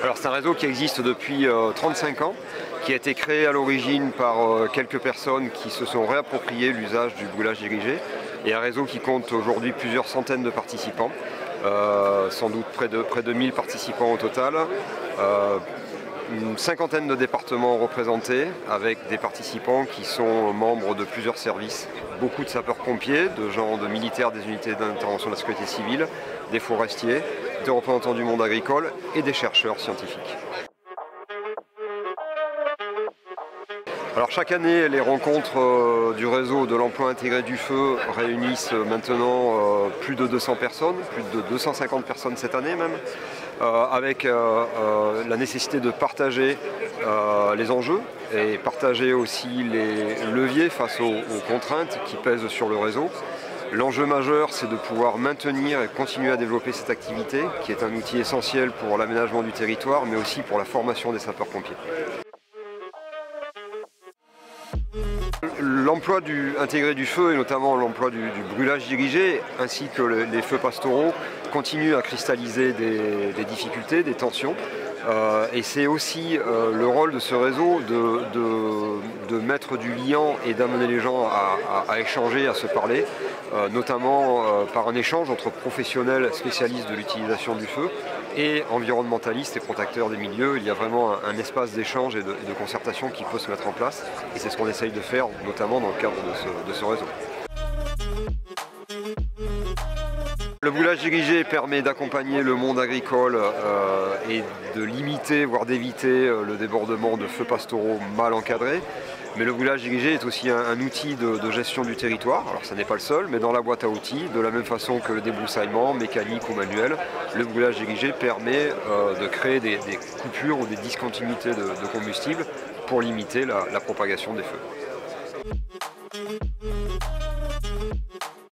Alors c'est un réseau qui existe depuis 35 ans, qui a été créé à l'origine par quelques personnes qui se sont réappropriées l'usage du brûlage dirigé, et un réseau qui compte aujourd'hui plusieurs centaines de participants, sans doute près de 1000 participants au total. Une cinquantaine de départements représentés avec des participants qui sont membres de plusieurs services. Beaucoup de sapeurs-pompiers, de militaires des unités d'intervention de la sécurité civile, des forestiers, des représentants du monde agricole et des chercheurs scientifiques. Alors chaque année, les rencontres du réseau de l'emploi intégré du feu réunissent maintenant plus de 200 personnes, plus de 250 personnes cette année même, avec la nécessité de partager les enjeux et partager aussi les leviers face aux contraintes qui pèsent sur le réseau. L'enjeu majeur, c'est de pouvoir maintenir et continuer à développer cette activité, qui est un outil essentiel pour l'aménagement du territoire, mais aussi pour la formation des sapeurs-pompiers. L'emploi intégré du feu, et notamment l'emploi du brûlage dirigé, ainsi que les feux pastoraux, continue à cristalliser des difficultés, des tensions. Et c'est aussi le rôle de ce réseau de mettre du lien et d'amener les gens à échanger, à se parler, notamment par un échange entre professionnels spécialistes de l'utilisation du feu et environnementalistes et protecteurs des milieux. Il y a vraiment un espace d'échange et de concertation qui peut se mettre en place, et c'est ce qu'on essaye de faire, notamment dans le cadre de ce réseau. Le brûlage dirigé permet d'accompagner le monde agricole et de limiter, voire d'éviter le débordement de feux pastoraux mal encadrés. Mais le brûlage dirigé est aussi un outil de gestion du territoire. Alors ça n'est pas le seul, mais dans la boîte à outils, de la même façon que le débroussaillement, mécanique ou manuel, le brûlage dirigé permet de créer des coupures ou des discontinuités de combustible pour limiter la propagation des feux.